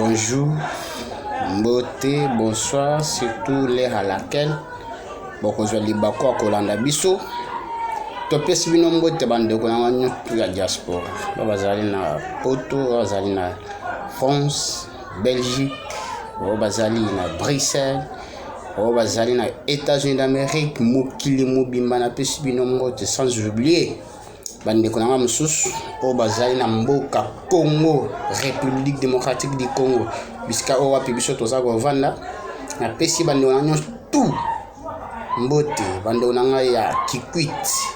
bonjour, mbote, bonsoir, surtout l'heure à laquelle bokozwa libako akolanda biso. Topesi bino mbote bandeko na nyoto ya diaspora. Bazali na Poto, bazali na France, Belgique, bazali na Bruxelles, bazali na États-Unis d'Amérique, mokili mobimba na pesi bino mbote sans oublier bandeko na mosusu bazali na mboka Congo, République démocratique du Congo. Bisika o wapi biso toza kovanda na pesi bandeko na nyoto tout mbote bandeko na ngai ya Kikwit,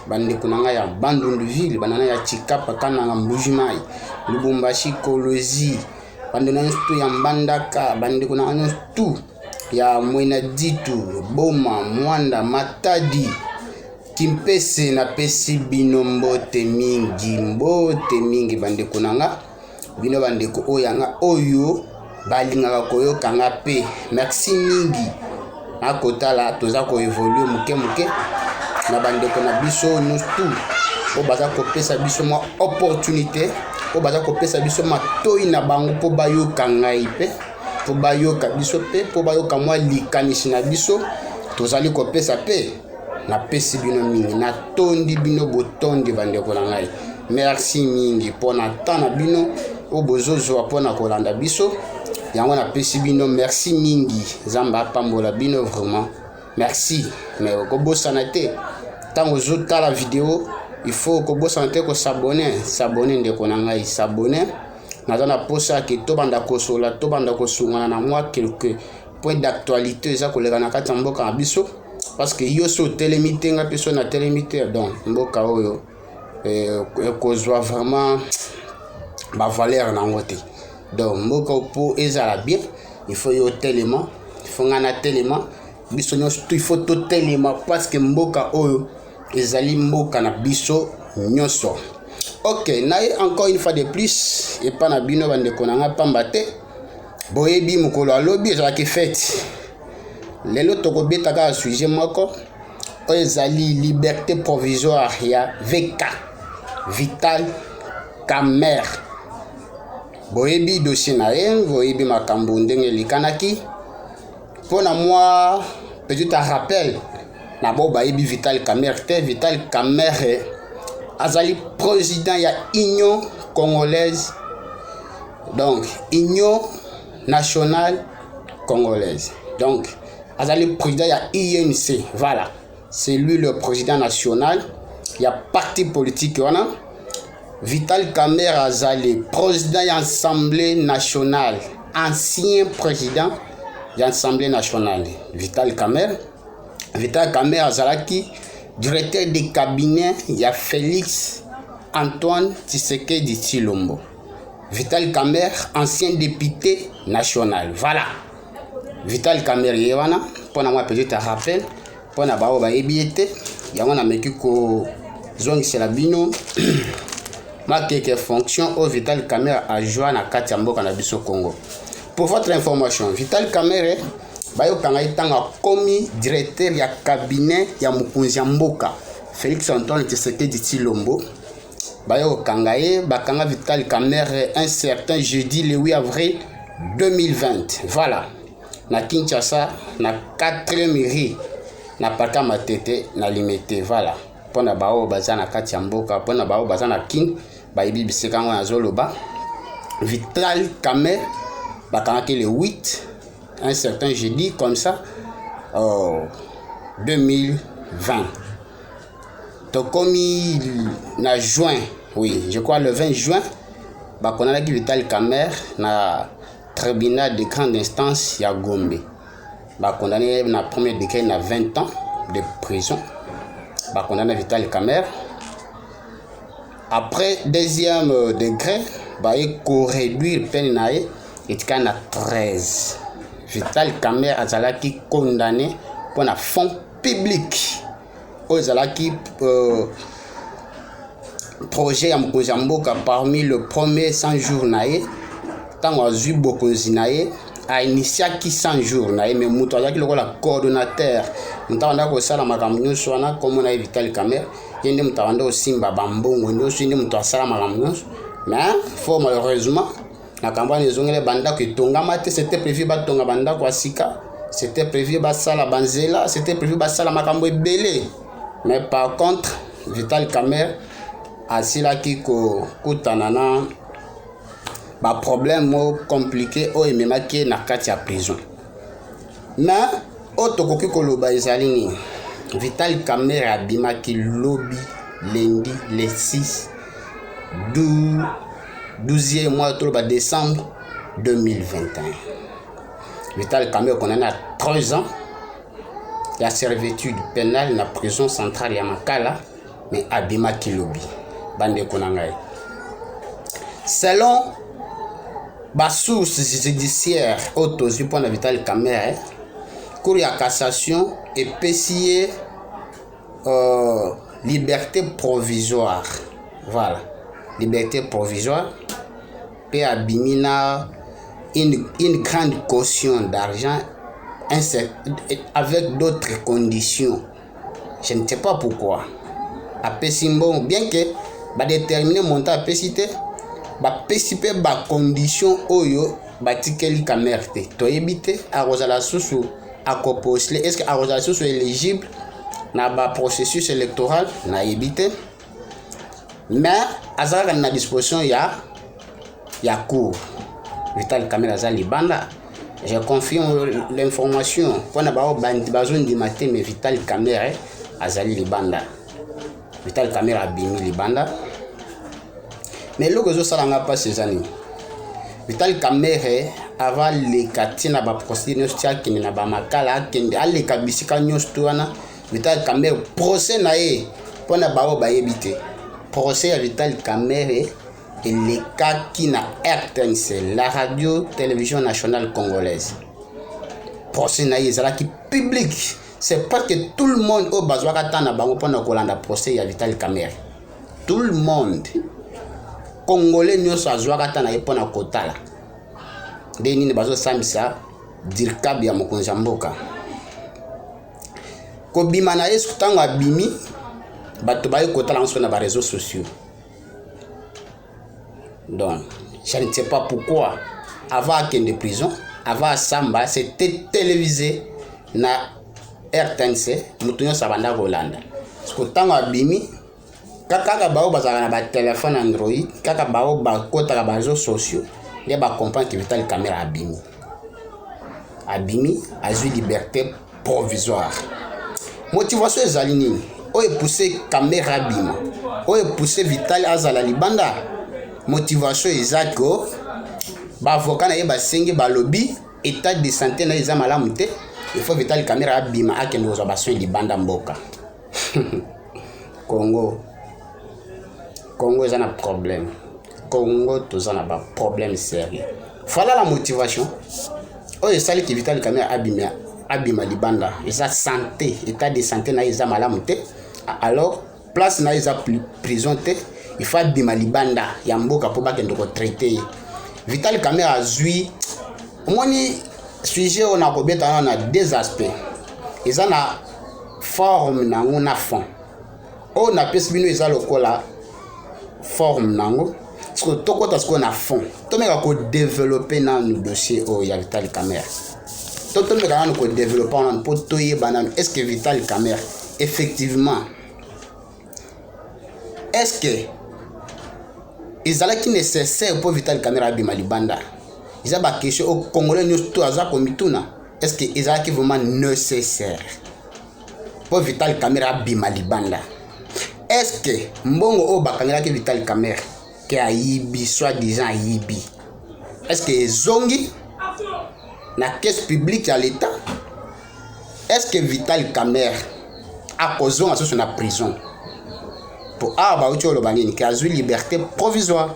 bandeko na ngai ya Bandunduville, bandeko na ya Chikapa Kananga Mbujimai, Lubumbashi Kolozi, bandeko na nyoto ya Mbandaka, bandeko na nyoto ya Mwena Ditu, Boma, Mwanda, Matadi, Kimpese na pesi bino mbote mingi bandeko nanga bino bandeko oyanga oyo balingaka koyoka nga pe. Merci mingi na kotala toza ko évoluer muke na bandeko na biso nous tout baza kopesa biso ma opportunité baza kopesa biso matoi na bango po bayoka ngai pe po bayoka biso pe po bayoka mwa likanisi na biso tozali kopesa pe na pesi bino mingi na tondi bino botondi bandeko na ngai. Merci mingi pona tana bino obozozo pona kolanda biso yango na pesi bino merci mingi zamba pambola bino vraiment merci. Mais kobosana te tango zota la vidéo il faut kobosana te ko s'abonner ndeko na ngai s'abonner na posa ke to banda kosola to banda kosungana na moi quelques points d'actualité za kolega na kati mboka na biso parce que yo so telemite nga peso na telemite donc mboka oyo kozwa vraiment ba valeur na ngote. Donc mboka po ezala bien il faut yo tellement il faut ngana tellement biso nyonso il faut to tellement parce que mboka oyo ezali mboka na biso nyonso. Ok, naye encore une fois de plus et pas na bino bandeko na nga pamba te boyebi mokolo alobi ezalaki fête lelo tokobeta ka sujet moko ezali liberté provisoire ya VK Vital Kamerhe. Boyebi dossier na ye boyebi makambo ndenge likanaki pona moi petit rappel na bo bayebi Vital Kamerhe te. Vital Kamerhe azali président ya Union Congolaise, donc Union Nationale Congolaise, donc azali président ya INC. Voilà, c'est lui le président national. Il y a parti politique wana. Vital Kamerhe azali président de l'Assemblée nationale, ancien président de l'Assemblée nationale. Vital Kamerhe azalaki directeur de cabinet il y a Félix Antoine Tshisekedi Tshilombo. Vital Kamerhe ancien député national. Voilà, Vital Kamerhe yewana pona moi petit rappel pona bao ba ebiete yango na meki ko zongisela bino ma quelques fonctions au Vital Kamerhe a joué na kati ya mboka na biso Congo. Pour votre information, Vital Kamerhe bayo kanga itanga komi directeur ya cabinet ya mokonzi ya mboka Félix Antoine Tshisekedi Tshilombo. Bayo kanga ye bakanga Vital Kamerhe un certain jeudi le 8 avril 2020. Voilà, na Kinshasa na 4e rue na Paka Matete na Limete. Voilà, pona bao baza na kati ya mboka pona bao baza na king bayibi biseka ngo na zoloba Vital Kamerhe bakanga ke le 8 un certain jeudi comme ça 2020. Donc comme na juin, oui, je crois le 20 juin, on a Vital Kamerhe na tribunal de grande instance ya Gombe. Condamné na premier degré na 20 ans de prison. Condamné Vital Kamerhe. Après deuxième degré, ko réduire peine na et na 13. Vital Kamerhe azalaki condamné pour un fonds public. Azalaki projet ya Mboka parmi le premier 100 jours nae tant azu bokonzi nae a initiaki 100 jours nae mais muto azalaki lokola coordonnateur mutanda ko sala makambo nyonso wana comme na Vital Kamerhe yende mutanda osimba bambongo nyonso yende muto asala makambo nyonso mais faut malheureusement na campagne ezongele bandako etongama te, c'était prévu batonga bandako ya sika, c'était prévu basala banzela, c'était prévu basala makambo ebele. Mais par contre Vital Kamerhe asilaki kokutana na ba problème compliqué oyo ememaki na kati ya prison. Mais oyo tokoki koloba ezali nini? Vital Kamerhe abimaki lobi lundi le 12e mois de décembre 2021. Vital Kamerhe condamné à 3 ans la servitude pénale na prison centrale ya Makala, mais abimaki lobi bande konangai. Selon ba sources judiciaires autosi pour Vital Kamerhe, cour ya cassation et pesiye liberté provisoire. Voilà, liberté provisoire. Pe abimina une grande caution d'argent avec d'autres conditions. Je ne sais pas pourquoi. Apesi mbongo, bien que ba déterminer montant apesi te, ba pesi pe ba condition oyo batikeli Kamerhe te. Toyebi te akozala susu akopostule. Est-ce que akozala susu éligible na ba processus électoral na yebite? Mais azalaka na disposition ya cour. Vital Kamerhe aza libanda. Je confirme l'information. Pona bao bandi bazon di matin, mais Vital Kamerhe azali libanda. Vital Kamerhe abimi libanda. Mais loko zo salanga pas ces années. Vital Kamerhe ava le katina ba procédure nyostia na ba Makala kende ale kabisika nyostwana. Vital Kamerhe procès na ye pona bao ba yebite. Procès à Vital Kamerhe et les cas qui na RTNC, la radio-télévision nationale congolaise. Procès na yezala qui public. C'est pas que tout le monde au bazwaka tana bango pona kolanda procès à Vital Kamerhe. Tout le monde congolais nyoso azwaka tana pona kotala. Deni ne bazo samisa dirkab ya mokonzi mboka. Ko bima na yesu tango abimi bato baye kotala ensuite na ba réseaux sociaux. Donc, je ne sais pas pourquoi, avant qu'il y ait de prison, avant Samba, c'était télévisé na RTNC, Moutonyo Sabanda Rolanda. Parce que tant que Bimi, kaka bao bazala na téléphone Android, kaka bao ba kota na réseaux sociaux, les ba comprendre que Vital Kamerhe abimi. Abimi a eu liberté provisoire. Motivation ezali nini? Oye poussé Kamerhe abima. Oye poussé Vital azala libanda. Motivation ezako ba avocat na ye ba sengi ba lobby état de santé na eza malamu te, il faut Vital Kamerhe abima akende kozwa ba soin libanda mboka. Congo eza na problème. Congo toza na ba problème sérieux. Voilà la motivation. Oyo sali ki Vital Kamerhe abima libanda, eza santé, état de santé na eza malamu te. Alors place na eza prison te. Il faut abima libanda ya mboka po bakende ko traiter. Vital Kamerhe azui moni sujet on a kobeta na deux aspects. Eza na forme nango na fond. O na pesi bino eza lokola forme nango. Parce que tokota ce qu'on a fond. To meka ko développer na no dossier o ya Vital Kamerhe. To meka ko développer na po toye banane. Est-ce que Vital Kamerhe effectivement est-ce que ezalaki nécessaire pour Vital Kamerhe abima libanda? Eza ba question au Congolais nyos to aza komituna. Est-ce que ezalaki vraiment nécessaire pour Vital Kamerhe abima libanda? Est-ce que mbongo o bakangelaki Vital Kamerhe ke ayibi soi-disant ayibi? Est-ce que ezongi na caisse publique à l'État? Est-ce que Vital Kamerhe a kozonga sur na prison? Pour Abaoucho Lobanini qui a eu liberté provisoire.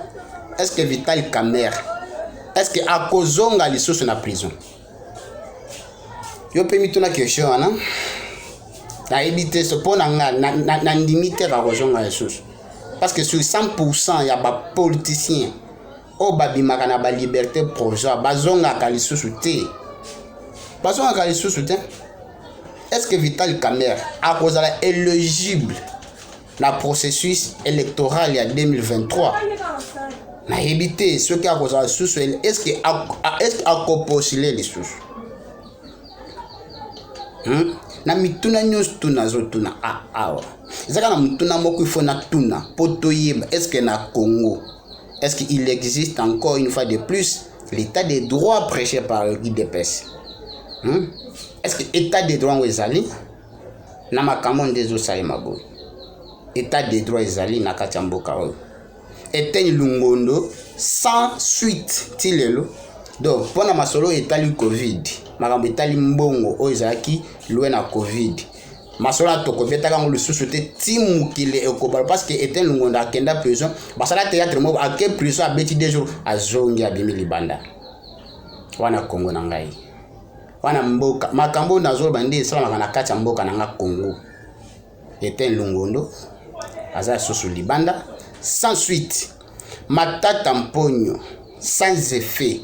Est-ce que Vital Kamerhe, est-ce que Akozonga les sous na prison? Yo permis tout la question, non? Na éviter ce point na limiter à Akozonga les sous. Parce que sur 100%, il y a des politiciens. Au babimaka na ba liberté provisoire, bazonga ka les sous té. Bazonga ka les sous té. Est-ce que Vital Kamerhe Akozala éligible le processus électoral il y a 2023. na éviter ce qui a causé sous est-ce que postuler les sous na mituna nyos tuna zo tuna awa ezaka na mituna moko ifo na tuna poto yeba est-ce que na Congo est-ce qu'il existe encore une fois de plus l'état des droits prêché par le guide d'EPS est-ce que état des droits ezali na makambo ndezo salema boy état des droits ezali na kati ya mboka oyo eteni lungondo sans suite tilelo donc pona masolo etali covid makambo etali mbongo oyo ezalaki loin na covid masolo atokobetaka ngo lisusu te timukile ekobala parce que eteni lungondo akenda prison basala théâtre mo ake prison abeti 2 jours azongi abimi libanda wana Congo na ngai wana mboka makambo nazolo bandi esalamaka na kati ya mboka na nga Congo eteni lungondo aza susu libanda sans suite matata mponyo sans effet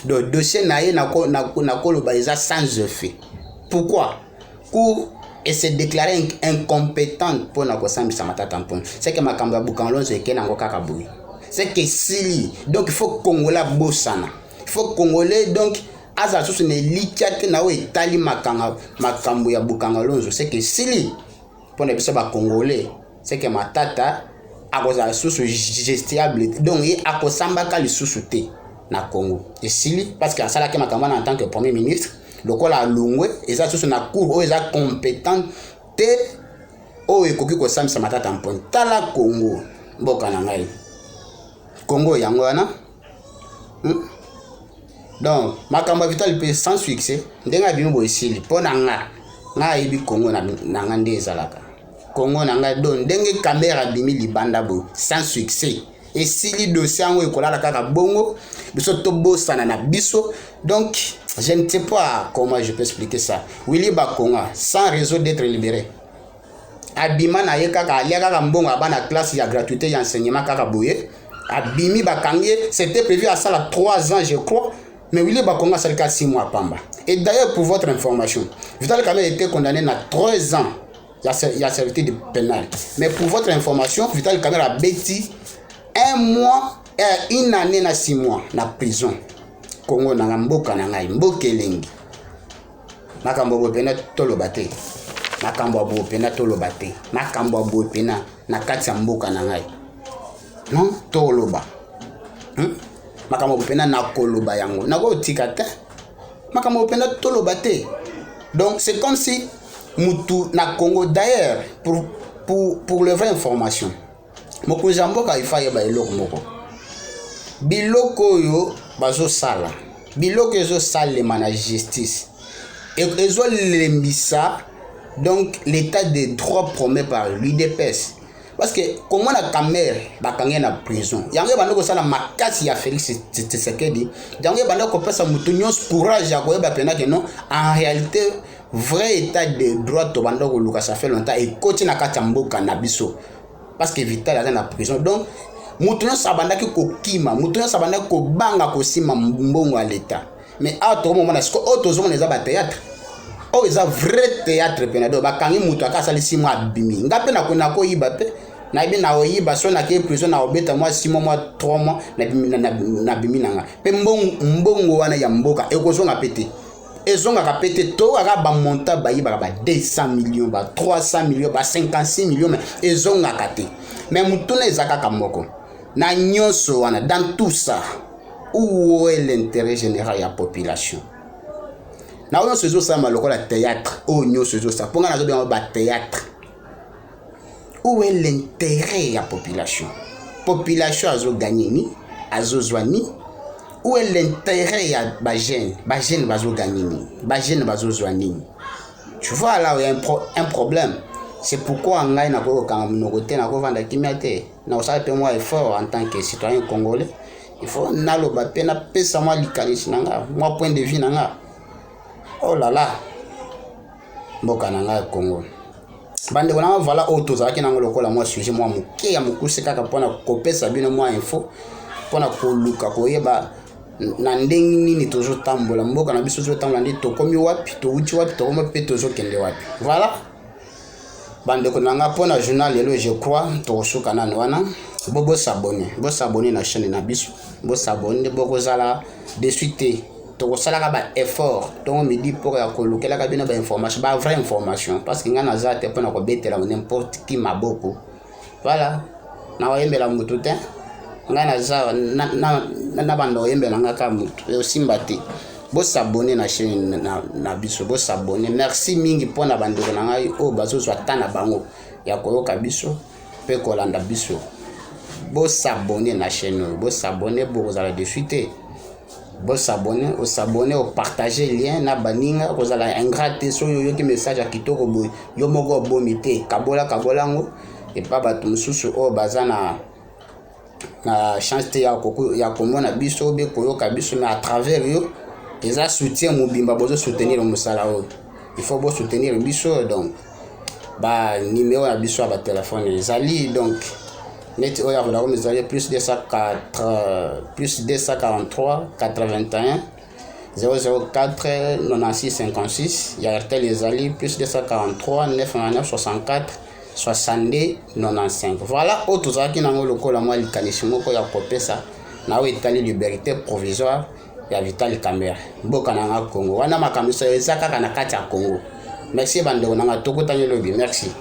le dossier naye na koloba eza sans effet pourquoi pour et se déclarer incompétente pour na kosambisa matata mponyo c'est que makambo ya bukanlonzo ekena ngo kaka boyi c'est que sili donc il faut congolais bosana il faut congolais donc aza susu ne likiate na o etali makambo ya bukanlonzo c'est que sili pour na biso ba congolais c'est que matata akoza susu gestiable donc ye akosambaka lisusu te na Congo et sili parce que asala ke makambo en tant que premier ministre lokola lungwe eza susu na cour o eza compétent te o ekoki kosambisa matata mponyo tala Congo mboka na ngai Congo yango wana donc makambo vital pe sans succès ndenga bimbo esili pona nga yebi Congo na nga nde ezalaka Congo na nga don ndenge caméra bimi libanda bo sans succès et sili dossier ngo ekolala kaka bongo biso to bosana na biso donc je ne sais pas comment je peux expliquer ça Willy Bakonga sans réseau d'être libéré abima na ye kaka alia kaka mbongo abana classe ya gratuité ya enseignement kaka boye abimi bakangie c'était prévu à ça la 3 ans je crois mais Willy Bakonga ça le cas 6 mois pamba et d'ailleurs pour votre information Vital Kamerhe était condamné à 3 ans il y a servitude pénale mais pour votre information Vital Kamerhe a bêti 1 mois et 1 année na 6 mois na prison Congo na mboka na ngai mboka elengi makambo bopena toloba te makambo bopena toloba te makambo bopena na kati ya mboka na ngai non toloba makambo bopena na koloba yango nako tika te makambo bopena toloba te donc c'est comme si mutu na Congo d'ailleurs pour les vraies informations mokonzi ya mboka ifaye ba eloko moko biloko yo bazo sala biloko ezo salema na justice ezo lembisa donc l'état de droit promet par l'UDPS parce que comment la caméra bakange na prison yango bando ko sala makasi ya Félix Tshisekedi yango bando ko pesa mutu nyos courage ya koyeba pena que non en réalité vrai état de droit to bando ko luka ça fait longtemps et koti na kati mboka na biso parce que Vital est dans la prison donc mutu nyos abandaki kokima mutu nyos abandaki ko banga ko sima mbongo à l'état mais à tout moment na siko auto zone eza ba théâtre o eza vrai théâtre penado bakangi mutu akasali 6 mois abimi ngape na kona ko yiba pe na ibi na oyiba so na ke prison na obeta moi 6 mois 3 mois na bimi nanga pe mbongo wana ya mboka ekozonga pete ezonga kapete to aka ba monta ba yiba ba 200 millions ba 300 millions ba 56 millions mais ezonga kate mais mutu na ezaka kamoko na nyonso wana dans tout ça où est l'intérêt général de la population na on se ça malokola théâtre o nyonso ça ponga na zo bien ba théâtre où est l'intérêt de la population azo gagner ni azo zwani où est l'intérêt ya ba jeune bazo gagner ni ba jeune bazo zwani tu vois là il y a un problème c'est pourquoi ngai na ko kanga mnokote na ko vanda kimiate na osala pe moi effort en tant que citoyen congolais il faut naloba pe na pesa moi likanisi nanga moi point de vue nanga oh là là mboka nanga Congo bande wana voilà auto za kina ngolo kola moi sujet moi muke ya mukuse kaka pona kopesa bino moi info pona koluka koyeba na ndenge nini toujours tambola mboka na biso toujours tambola ndi to komi wapi to uchi wapi to komi pe toujours kende wapi voilà bande ko nanga pona journal lelo je crois to suka na wana bobo s'abonner na chaîne na biso bo s'abonner boko zala de suite to sala ka ba effort to me dit pour ya ko lokela ka bina ba information ba vraie information parce que ngana za te pona ko betela n'importe qui maboko voilà na oyembela mutu te ngana za na bando oyembela ngaka mutu osimba te bo s'abonner na chaîne na biso bo s'abonner merci mingi pona bandeko na ngai o bazo zwa tana bango ya koyoka biso pe kolanda biso bo s'abonner na chaîne bo s'abonner bo kozala de suite bo s'abonner o partager lien na baninga kozala ingrate so yo ki message ya kitoko bo yo moko bomi te kabola ngo et pas bato mususu o bazana na chance te ya komona biso be koyoka biso mais à travers yo eza soutien mobimba bozo soutenir musala o il faut bo soutenir biso donc ba numéro ya biso ba téléphone ezali donc net oya vola ko mezali plus 243 81 004 96 56 ya RTL ezali plus 243 999 64 62 95 voilà autre ça qui nango lokola moi likanisi moko ya kopesa na o etali liberté provisoire ya Vital Kamerhe mboka nanga Congo wana makamisa ezaka kana kati ya Congo merci bande nanga tokotanye lobi merci.